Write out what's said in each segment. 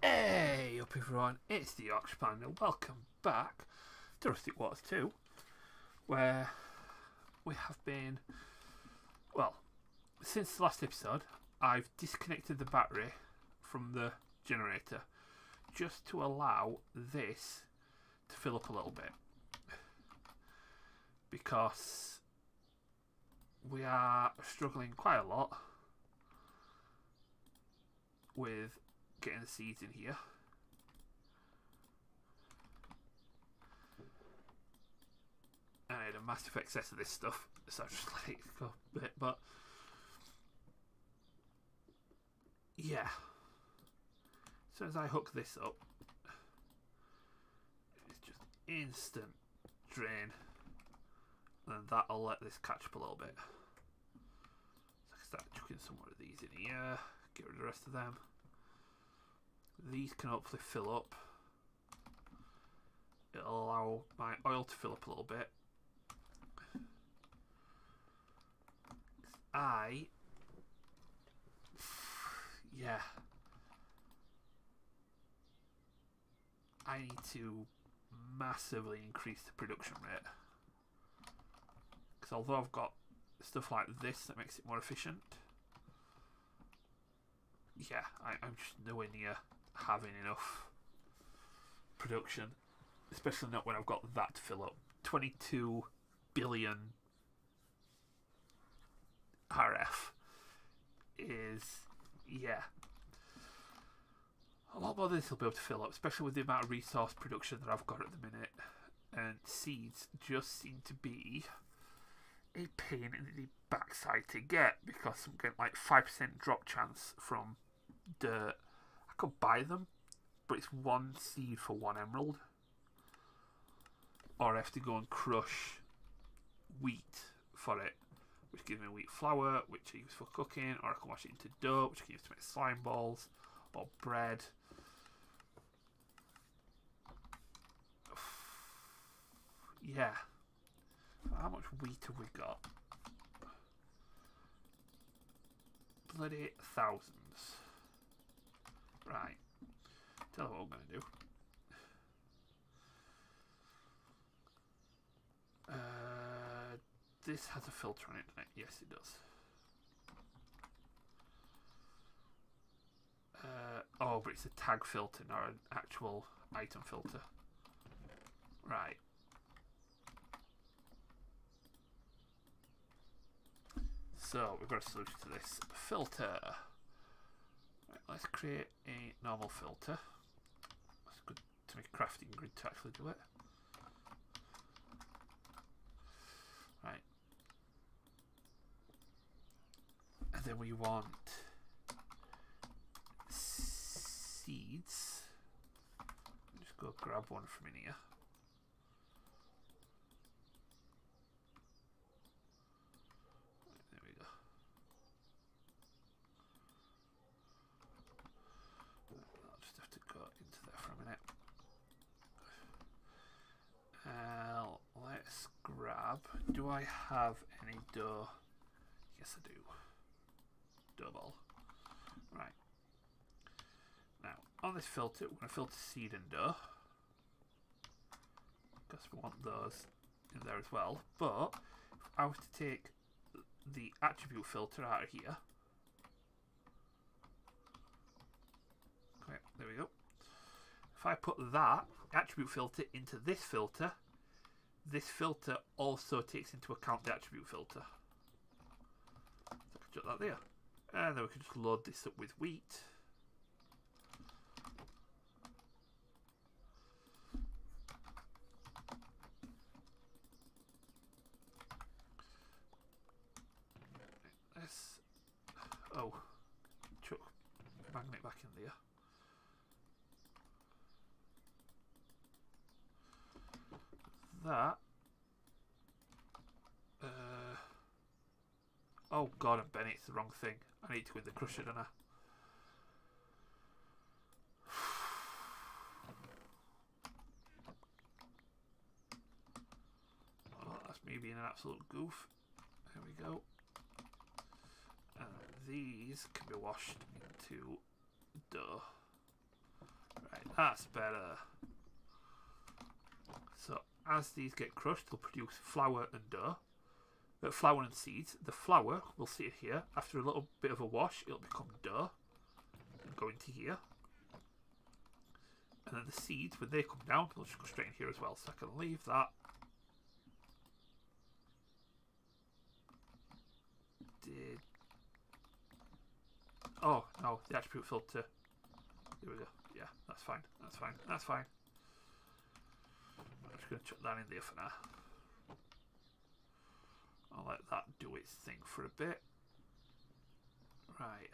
Hey up everyone, it's the Yorkshire Panda. Welcome back to Rustic Waters II, where we have been, well, since the last episode, I've disconnected the battery from the generator just to allow this to fill up a little bit, because we are struggling quite a lot with getting the seeds in here. And I had a massive excess of this stuff, so I just let it go a bit, but yeah. As soon as I hook this up, it's just instant drain, and that'll let this catch up a little bit. So I can start chucking some more of these in here, get rid of the rest of them. These can hopefully fill up. It'll allow my oil to fill up a little bit. I need to massively increase the production rate, because although I've got stuff like this that makes it more efficient, yeah, I'm just nowhere near having enough production, especially not when I've got that to fill up. 22 billion RF is, yeah, a lot more than this will be able to fill up, especially with the amount of resource production that I've got at the minute. And seeds just seem to be a pain in the backside to get, because I'm getting like 5% drop chance from dirt. I could buy them, but it's one seed for one emerald. Or I have to go and crush wheat for it, which gives me wheat flour, which I use for cooking, or I can wash it into dough, which I can use to make slime balls, or bread. Yeah. How much wheat have we got? Bloody thousands. Right. Tell you what I'm going to do. This has a filter on it, doesn't it? Yes, it does. Oh, but it's a tag filter, not an actual item filter. Right. So, we've got a solution to this. Filter. Right, let's create a normal filter. It's good to make a crafting grid to actually do it. Right. And then we want seeds. Just go grab one from in here. There we go. I'll just have to go into there for a minute. Let's grab. Do I have any dough? Yes, I do. Dough ball. Right. Now, on this filter, we're going to filter seed and dough, because we want those in there as well. But if I was to take the attribute filter out of here, okay, there we go. If I put that attribute filter into this filter also takes into account the attribute filter. So I can jot that there. And then we can just load this up with wheat. Let's, oh, chuck magnet back in there. That. Oh god, and Benny, it's the wrong thing. I need to win the crusher, don't I? Oh, that's me being an absolute goof. There we go. And these can be washed into dough. That's better. So as these get crushed, they'll produce flour and dough. Flour and seeds. The flour, we'll see it here. After a little bit of a wash, it'll become dough and go into here. And then the seeds, when they come down, they'll just go straight in here as well. So I can leave that. Oh, no, the attribute filter. Here we go. Yeah, that's fine. That's fine. That's fine. I'm just going to chuck that in there for now. I'll let that do its thing for a bit. Right.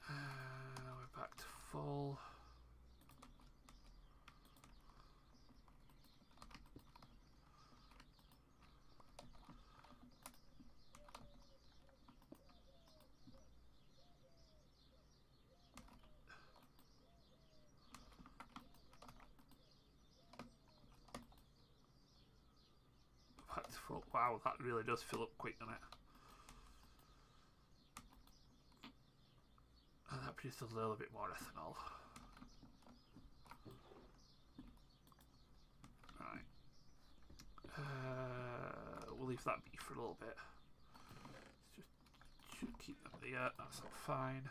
We're back to full. Wow, that really does fill up quick, doesn't it? And that produces a little bit more ethanol. Right. We'll leave that be for a little bit. Just should keep them there. That's all fine.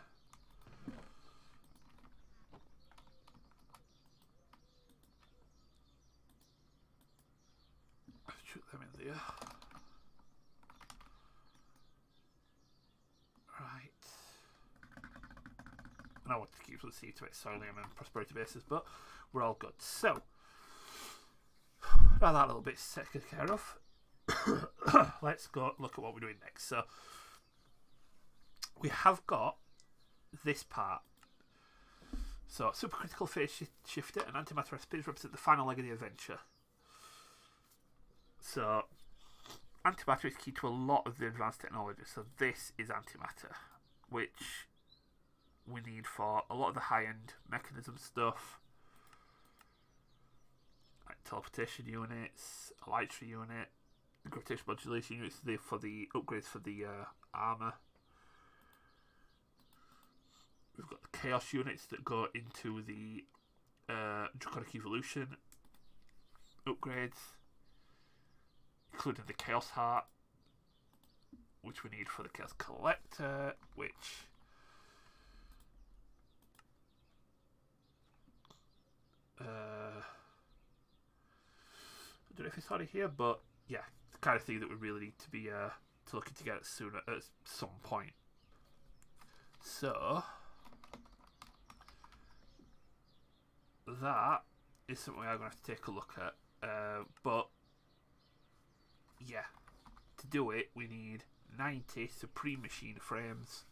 Shoot them in there. Right. And I want to keep the seed to it solely on a prosperity basis, but we're all good. So, now that little bit's taken care of, let's go look at what we're doing next. So, we have got this part. So, supercritical phase shifter and antimatter recipes represent the final leg of the adventure. So, antimatter is key to a lot of the advanced technology. So this is antimatter, which we need for a lot of the high-end mechanism stuff, like teleportation units, a light tree unit, the gravitation modulation units for the upgrades for the armor. We've got the chaos units that go into the draconic evolution upgrades, including the Chaos Heart, which we need for the Chaos Collector, which I don't know if it's already here, but yeah, the kind of thing that we really need to be to looking to get sooner at some point. So that is something I'm going to have to take a look at, but yeah, to do it we need 90 Supreme Machine frames,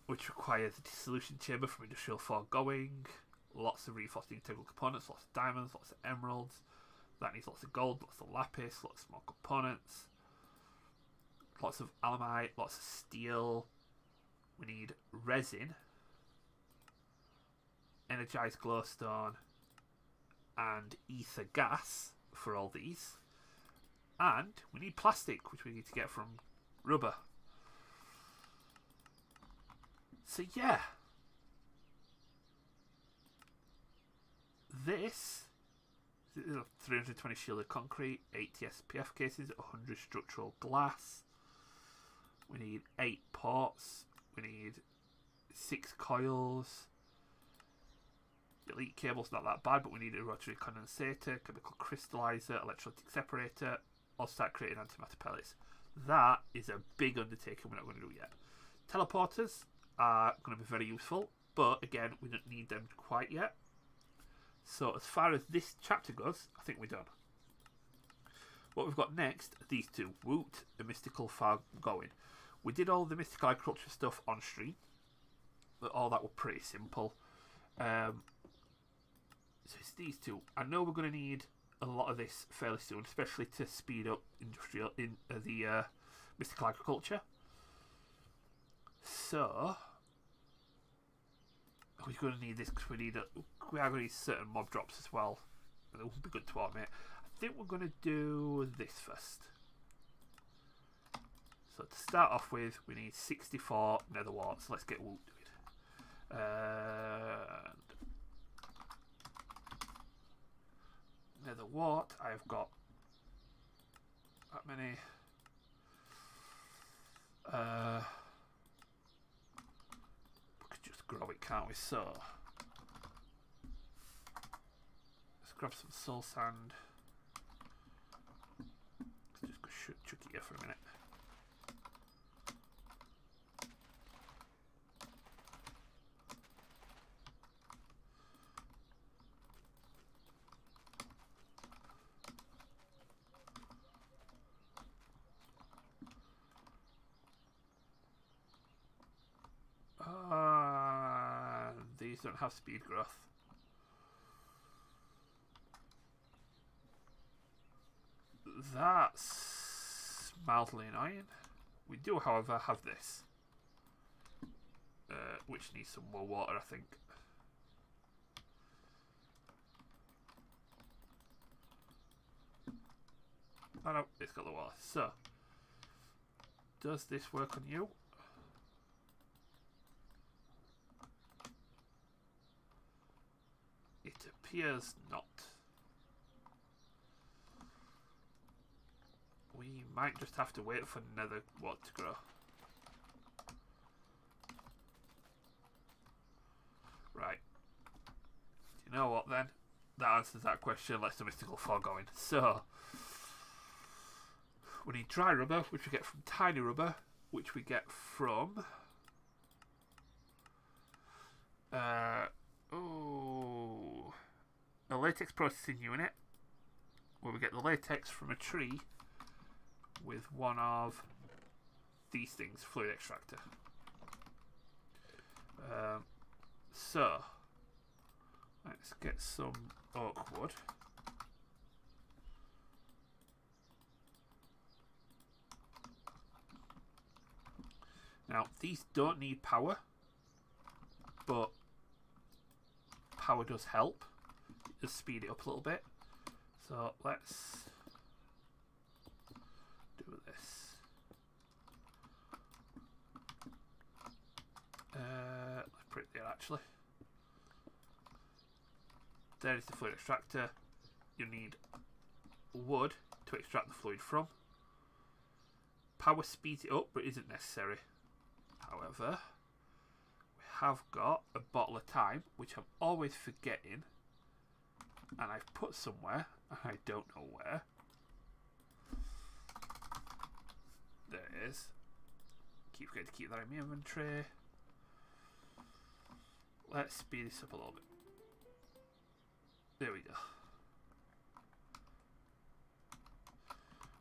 which requires a dissolution chamber from industrial foregoing, lots of reinforcing integral components, lots of diamonds, lots of emeralds. That needs lots of gold, lots of lapis, lots of small components, lots of alamite, lots of steel. We need resin, energized glowstone, and ether gas for all these. And we need plastic, which we need to get from rubber. So yeah, this is 320 shielded concrete, 80 SPF cases, 100 structural glass. We need 8 ports. We need 6 coils. Elite cable's not that bad, but we need a rotary condensator, chemical crystallizer, electrolytic separator, or start creating antimatter pellets. That is a big undertaking we're not going to do yet. Teleporters are going to be very useful, but again, we don't need them quite yet. So as far as this chapter goes, I think we're done. What we've got next are these two, Woot and Mystical Foregoing. We did all the mystical agriculture stuff on stream, but all that were pretty simple. So it's these two. I know we're going to need a lot of this fairly soon, especially to speed up industrial in the mystical agriculture. So we're going to need this because we are going to need certain mob drops as well, and it would be good to automate. I think we're going to do this first. So to start off with, we need 64 nether warts. Let's get wood to it. Nether wart, I've got that many. We could just grow it, can't we? So let's grab some soul sand. Let's just go chuck it here for a minute. These don't have speed growth. That's mildly annoying. We do, however, have this, which needs some more water, I think. Oh no, it's got the water. So, does this work on you? It appears not. We might just have to wait for nether wart to grow. Right. Do you know what then? That answers that question. Let's do mystical foregoing. So, we need dry rubber, which we get from tiny rubber, which we get from a latex processing unit, where we get the latex from a tree with one of these things, fluid extractor. So let's get some oak wood. Now these don't need power, but power does help. Just speed it up a little bit. So let's do this. Let's put it there actually. There is the fluid extractor. You need wood to extract the fluid from. Power speeds it up, but isn't necessary. However, we have got a bottle of time, which I'm always forgetting, and I've put somewhere, and I don't know where. There it is. Keep forgetting to keep that in my inventory. Let's speed this up a little bit. There we go.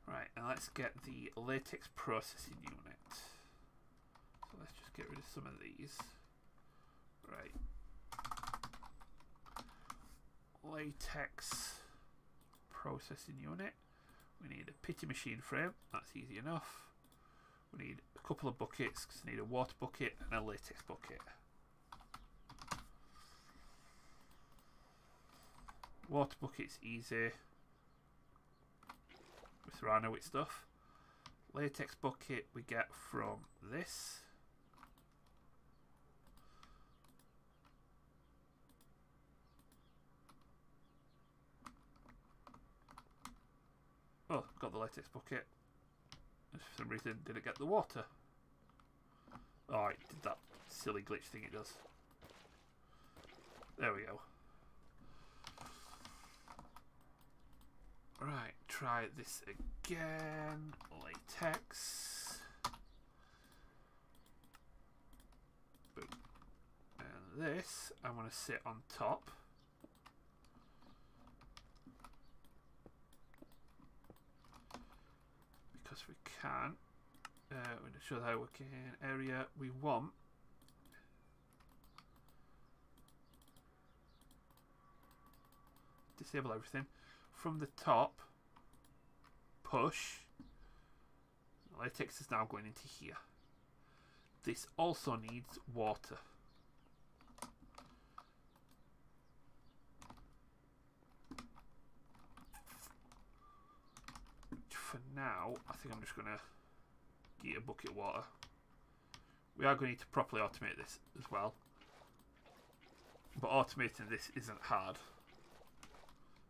Right, and let's get the latex processing unit. So let's just get rid of some of these. Right. Latex processing unit. We need a pity machine frame. That's easy enough. We need a couple of buckets, because we need a water bucket and a latex bucket. Water bucket's easy. We throw with stuff. Latex bucket we get from this. Oh, got the latex bucket. For some reason didn't get the water. Oh, it did that silly glitch thing it does. There we go. Right, try this again. Latex. Boom. And this, I'm going to sit on top. Because we can. We're going to show the working area we want. Disable everything. From the top, push. The latex is now going into here. This also needs water. For now, I think I'm just going to get a bucket of water. We are going to need to properly automate this as well. But automating this isn't hard.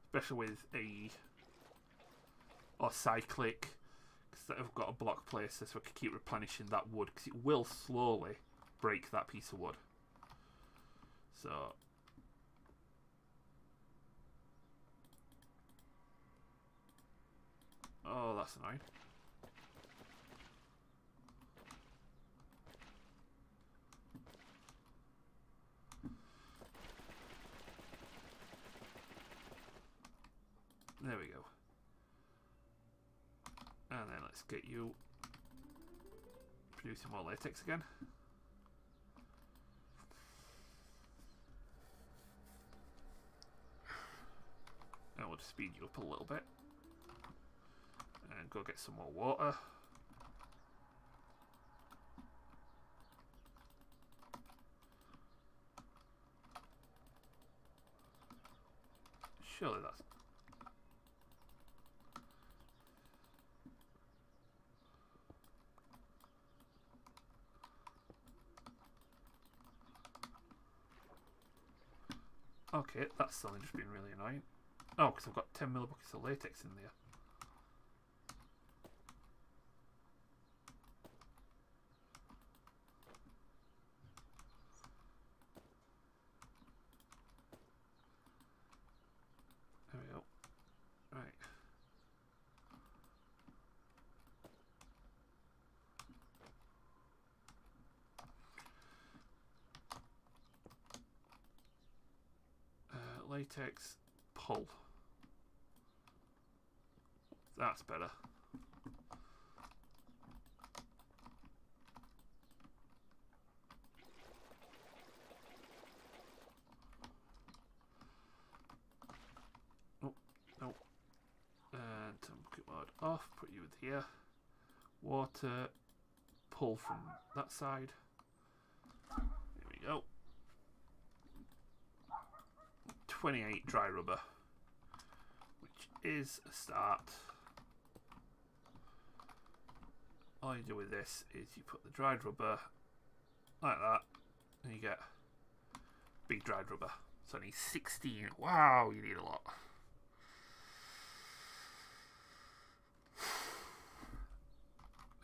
Especially with AE. Or cyclic. Because I've got a block placer so I can keep replenishing that wood. Because it will slowly break that piece of wood. So... oh, that's annoying. There we go. And then let's get you producing more latex again. And we'll just speed you up a little bit. And go get some more water. Surely that's... okay, that's suddenly just been really annoying. Oh, because I've got 10 millibuckets of latex in there. There we go. Right. Latex pull. That's better. Oh, no. And bucket mode off, put you with here. Water, pull from that side. There we go. 28 dry rubber, which is a start. All you do with this is you put the dried rubber like that, and you get big dried rubber. So I need 16. Wow, you need a lot.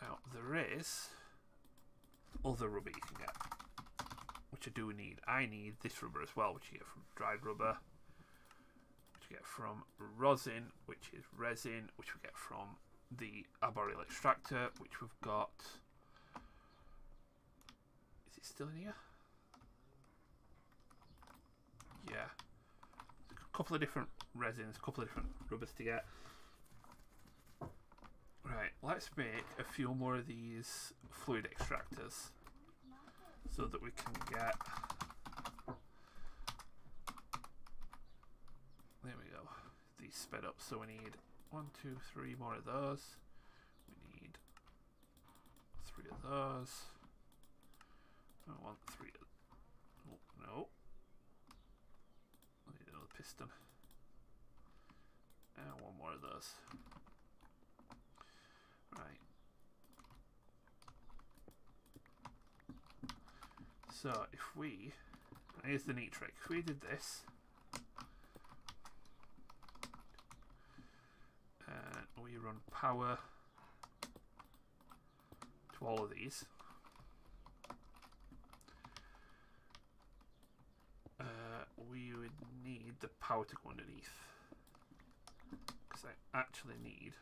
Now, there is other rubber you can get, which I do need. I need this rubber as well, which you get from dried rubber, which you get from rosin, which is resin, which we get from the arboreal extractor, which we've got. Is it still in here? Yeah. A couple of different resins, a couple of different rubbers to get. Right, let's make a few more of these fluid extractors so that we can get... there we go. These sped up. So we need 1, 2, 3 more of those. We need 3 of those. I want 3 of... oh, no. I need another piston. And 1 more of those. Right. So if we... here's the neat trick. If we did this... and we run power to all of these. We would need the power to go underneath. Because I actually need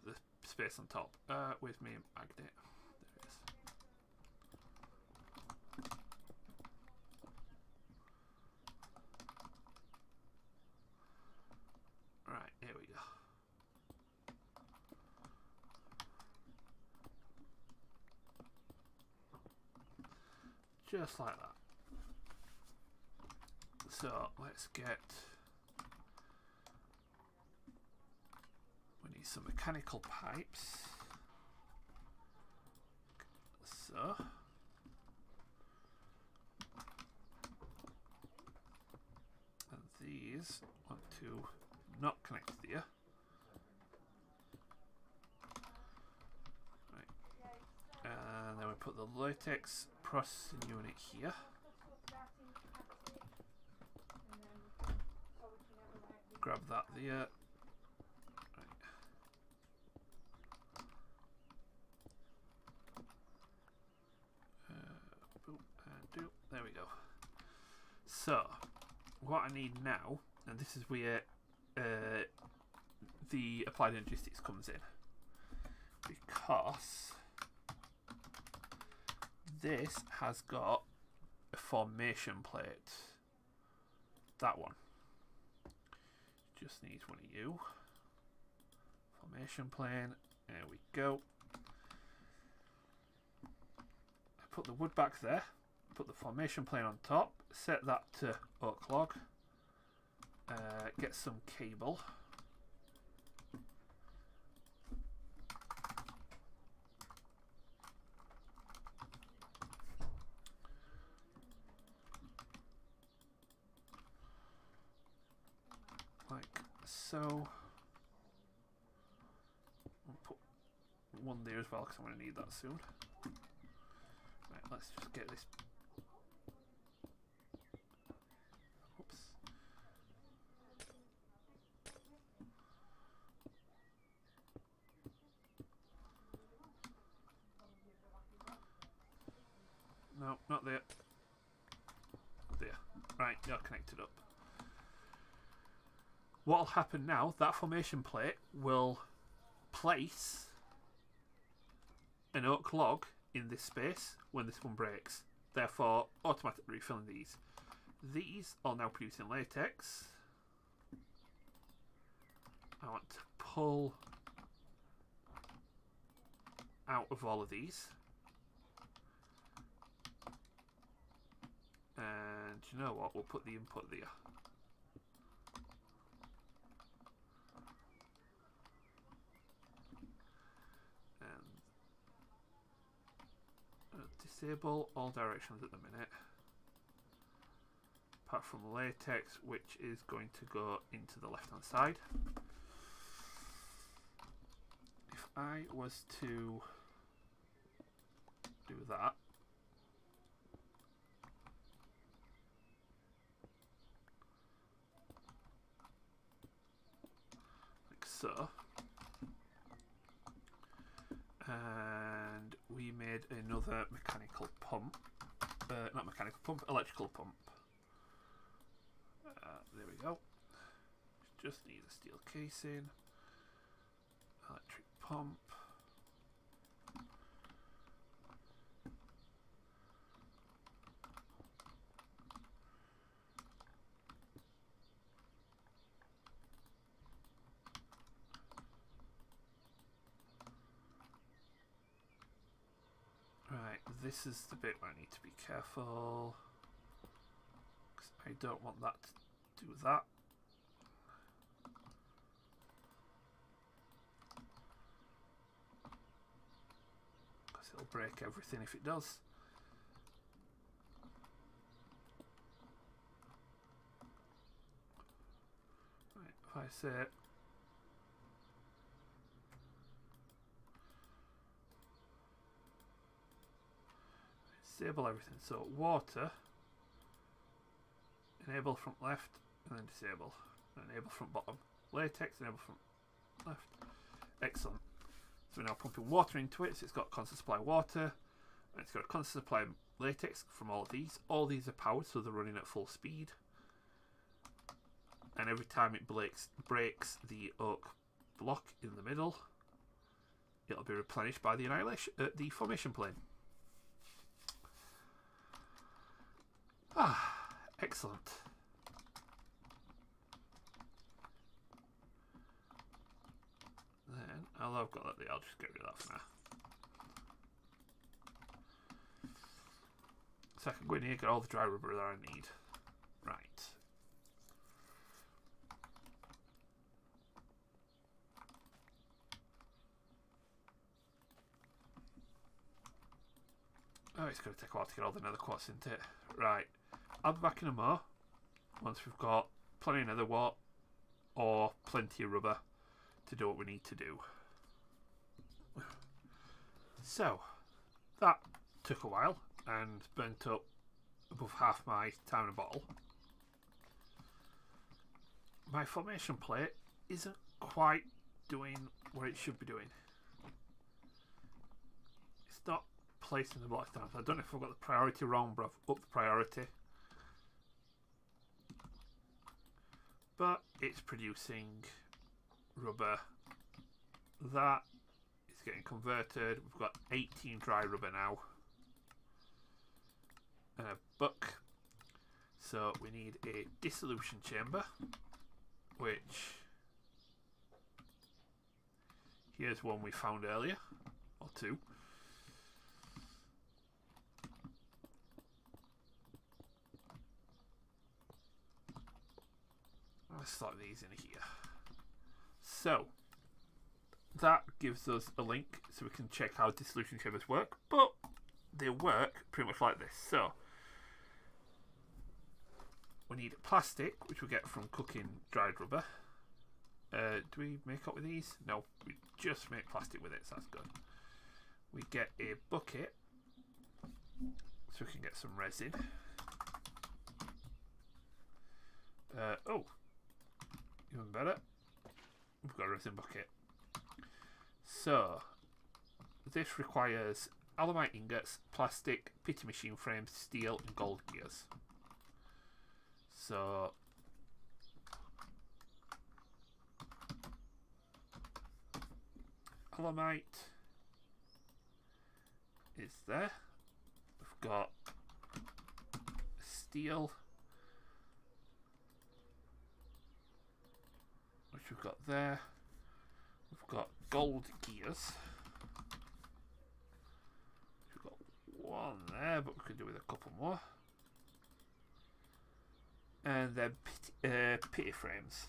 the space on top. Where's my magnet? There it is. Right, here we go. Just like that. So let's get... we need some mechanical pipes. So and these want to not connect here. latex processing unit here. Grab that there. There we go. So, what I need now, and this is where the applied logistics comes in, because this has got a formation plate. That one just needs one of you. Formation plane. There we go. I put the wood back there. Put the formation plane on top. Set that to oak log. Get some cable. Like so. I'll put one there as well because I'm going to need that soon. Right, let's just get this. Oops. No, not there. There. Right, you're connected up. What will happen now, that formation plate will place an oak log in this space when this one breaks, therefore automatically refilling these. These are now producing latex. I want to pull out of all of these. And you know what, we'll put the input there. Disable all directions at the minute, apart from latex, which is going to go into the left hand side. If I was to do that, like so, and we made another mechanical pump, not mechanical pump, electrical pump. There we go. Just need a steel casing, electric pump. Right, this is the bit where I need to be careful, because I don't want that to do that. Because it'll break everything if it does. Right, if I say disable everything, so water, enable front left, and then disable, enable front bottom, latex, enable front left. Excellent. So we're now pumping water into it, so it's got constant supply water, and it's got a constant supply latex from all of these. All these are powered, so they're running at full speed, and every time it breaks the oak block in the middle, it'll be replenished by the annihilation, the formation plane. Ah, excellent. Then, although I've got that there, I'll just get rid of that for now. So I can go in here and get all the dry rubber that I need. Right. Oh, it's going to take a while to get all the nether quartz into it. Right. I'll be back in a mo once we've got plenty of nether wart or plenty of rubber to do what we need to do. So, that took a while and burnt up above half my time in a bottle. My formation plate isn't quite doing what it should be doing. It's not placing the blocks down. So I don't know if I've got the priority wrong, but I've upped the priority. But it's producing rubber. That is getting converted. We've got 18 dry rubber now. And a book. So we need a dissolution chamber, which here's one we found earlier, or two. Let's slot these in here. So that gives us a link so we can check how dissolution chambers work, but they work pretty much like this. So we need plastic, which we get from cooking dried rubber. Do we make up with these? No, we just make plastic with it, so that's good. We get a bucket, so we can get some resin. Oh, even better, we've got a resin bucket. So this requires alumite ingots, plastic, pity machine frames, steel, and gold gears. So alumite is there. We've got steel, which we've got there. We've got gold gears. We've got one there, but we could do with a couple more. And then pity frames.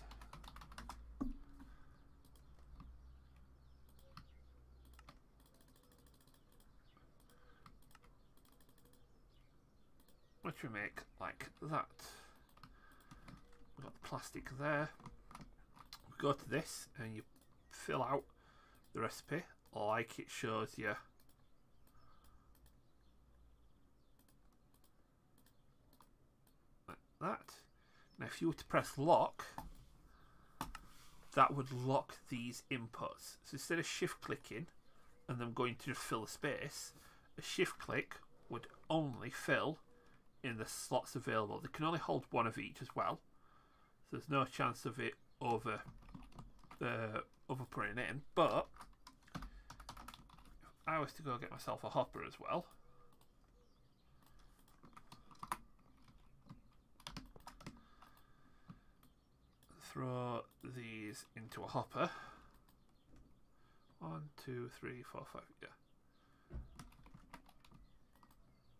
Which we make like that. We've got the plastic there. We go to this and you fill out the recipe like it shows you. Like that. Now if you were to press lock, that would lock these inputs. So instead of shift clicking and then going to just fill the space, a shift click would only fill in the slots available. They can only hold one of each as well, so there's no chance of it over putting it in. But if I was to go get myself a hopper as well, throw these into a hopper. 1, 2, 3, 4, 5. Yeah.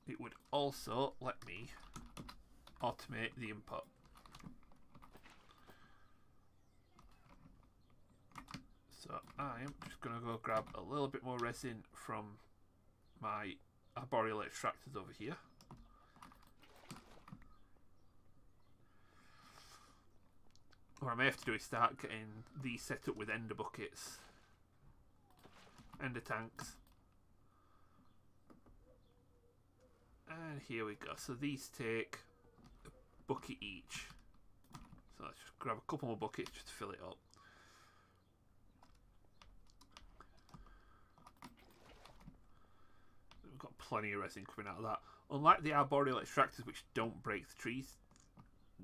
It would also let me automate the input. So I'm just going to go grab a little bit more resin from my arboreal extractors over here. What I may have to do is start getting these set up with ender buckets, ender tanks. And here we go. So these take a bucket each. So let's just grab a couple more buckets just to fill it up. We've got plenty of resin coming out of that. Unlike the arboreal extractors, which don't break the trees,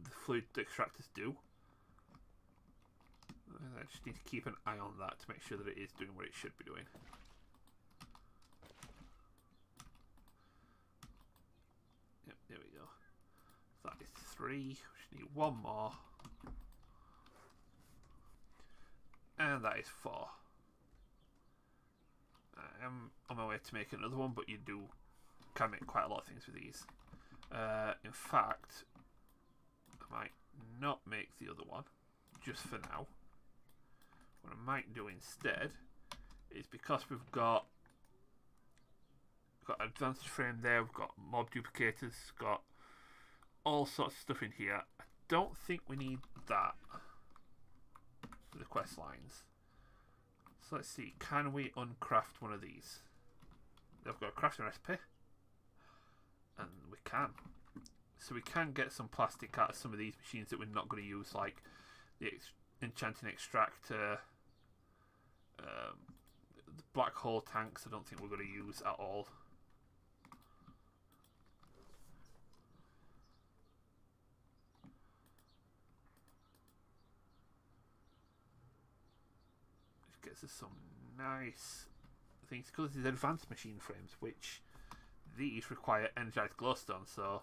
the fluid extractors do. I just need to keep an eye on that to make sure that it is doing what it should be doing. Yep, there we go. That is 3. We just need one more. And that is 4. I am on my way to make another one, but you can make quite a lot of things with these. In fact, I might not make the other one, just for now. What I might do instead is, because we've got advanced frame there, we've got mob duplicators, got all sorts of stuff in here. I don't think we need that for the quest lines. So let's see, can we uncraft one of these? I've got a crafting recipe. and we can. So we can get some plastic out of some of these machines that we're not going to use, like the enchanting extractor, the black hole tanks. I don't think we're going to use at all. Which gets us some nice things, because these advanced machine frames, which these require energized glowstone, so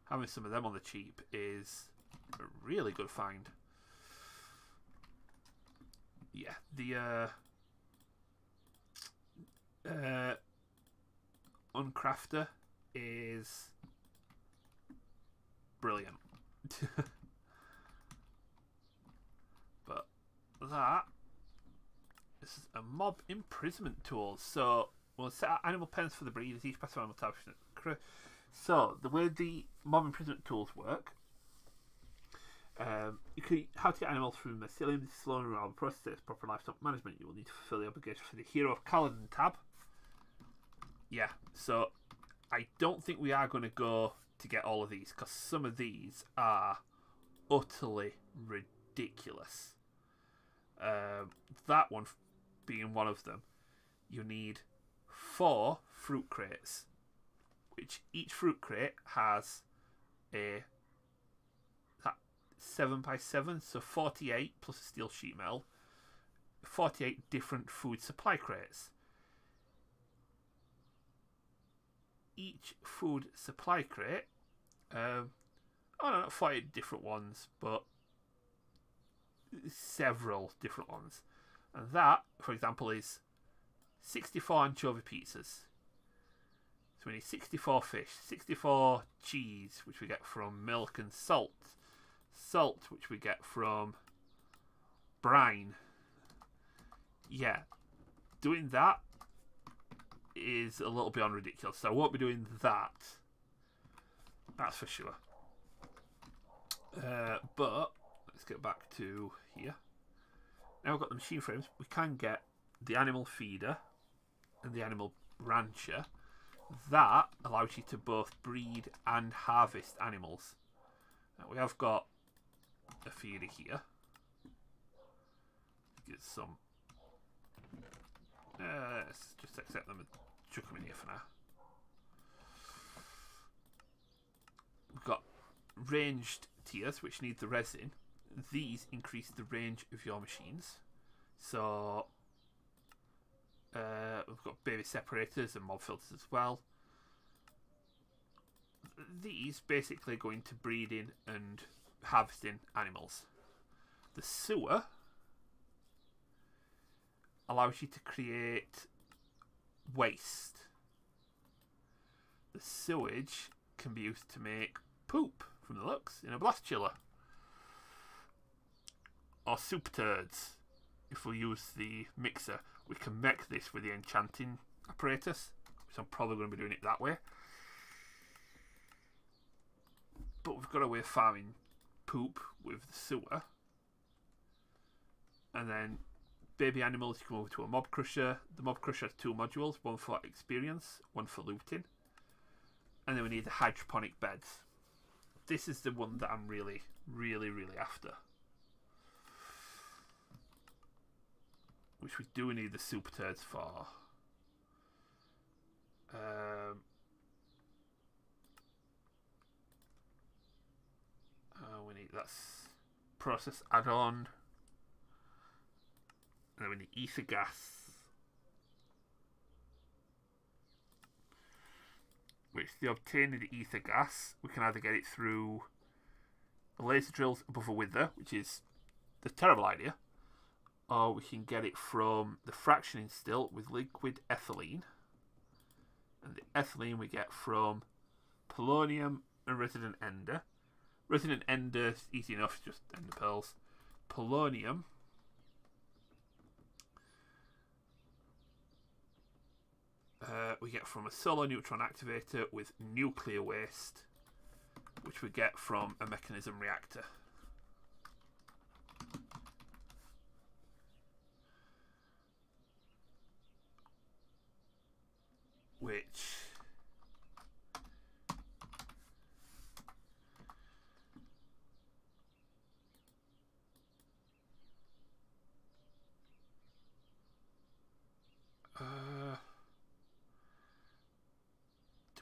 having some of them on the cheap is a really good find. Yeah, the Uncrafter is brilliant. But that is a mob imprisonment tool. So we'll set out animal pens for the breeders, each passive animal type. So the way the mob imprisonment tools work, you can how to get animals through mycelium. This is slow and reliable process. Proper livestock management. You will need to fulfill the obligation for the Hero of Kaladin tab. Yeah, so I don't think we are going to go to get all of these, because some of these are utterly ridiculous. That one being one of them. You need 4 fruit crates, which each fruit crate has a 7x7, so 48 plus a steel sheet metal, 48 different food supply crates. Each food supply crate, oh no, not 48 different ones, but several different ones. And that, for example, is 64 anchovy pizzas. So we need 64 fish, 64 cheese, which we get from milk, and salt, which we get from brine. Yeah, doing that is a little beyond ridiculous, so I won't be doing that. That's for sure. But let's get back to here. Now we've got the machine frames. We can get the animal feeder and the animal rancher. That allows you to both breed and harvest animals. Now we have got a feeder here. Get some. Let's just accept them and chuck them in here for now. We've got ranged tiers, which need the resin. These increase the range of your machines. So we've got baby separators and mob filters as well. These basically go into breeding and harvesting animals. The sewer allows you to create waste. The sewage can be used to make poop, from the looks, in a blast chiller. Or soup turds. If we use the mixer, we can make this with the enchanting apparatus, which I'm probably going to be doing it that way. But we've got a way of farming poop with the sewer. And then baby animals, you come over to a mob crusher. The mob crusher has 2 modules, one for experience, one for looting. And then we need the hydroponic beds. This is the one that I'm really after. Which we do need the super turds for. We need that's process add-on. And then we need ether gas, which the obtaining the ether gas, we can either get it through laser drills above a wither, which is the terrible idea, or we can get it from the fractioning still with liquid ethylene. And the ethylene we get from polonium and resident ender. Resident ender is easy enough, just ender pearls. Polonium we get from a solar neutron activator with nuclear waste, which we get from a mechanism reactor. Which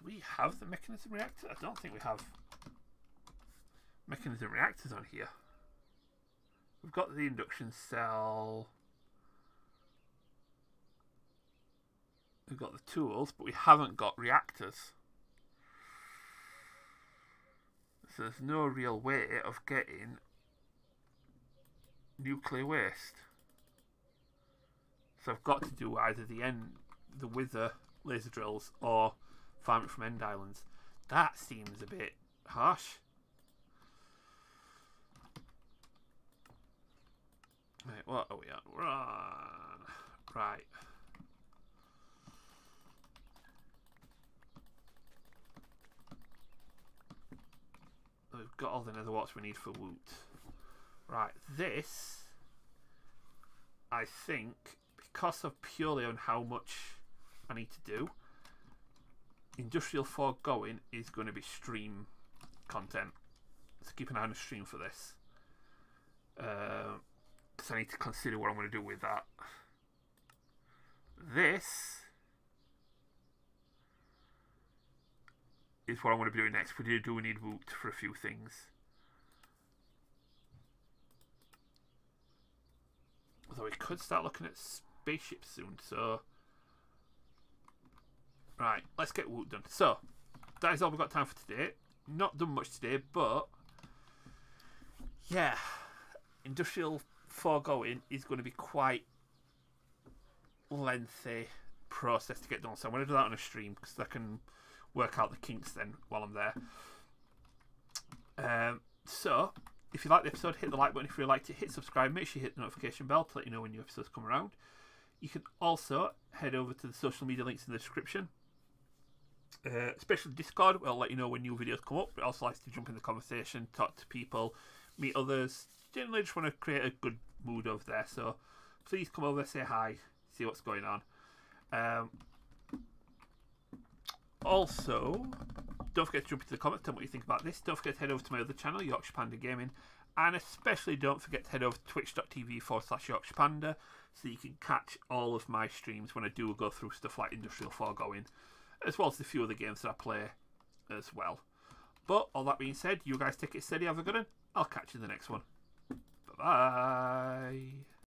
we have the mechanism reactor? I don't think we have mechanism reactors on here. We've got the induction cell. We've got the tools, but we haven't got reactors. So there's no real way of getting nuclear waste. So I've got to do either the wither laser drills or farm it from end islands. That seems a bit harsh. Right, what are we at? Run. Right. We've got all the nether warts we need for woot. Right, this, I think, because of purely on how much I need to do, industrial foregoing is going to be stream content. So keep an eye on the stream for this. Because I need to consider what I'm going to do with that. This is what I'm going to be doing next. We do need woot for a few things. Although we could start looking at spaceships soon, so... Right, let's get woot done. So, that is all we've got time for today. Not done much today, but... Yeah, industrial foregoing is going to be quite lengthy process to get done. So I'm going to do that on a stream, because I can work out the kinks then while I'm there. So, if you like the episode, hit the like button. If you like to hit subscribe, make sure you hit the notification bell to let you know when new episodes come around. You can also head over to the social media links in the description. Especially Discord, where I'll let you know when new videos come up. But I also like to jump in the conversation, talk to people, meet others. Generally just want to create a good mood over there. So please come over, say hi, see what's going on. Also, don't forget to jump into the comments, tell me what you think about this. Don't forget to head over to my other channel, Yorkshire Panda Gaming. And especially don't forget to head over to twitch.tv/Yorkshire Panda so you can catch all of my streams when I do go through stuff like Industrial Foregoing, as well as a few other games that I play as well. But all that being said, you guys take it steady, have a good one. I'll catch you in the next one. Bye-bye.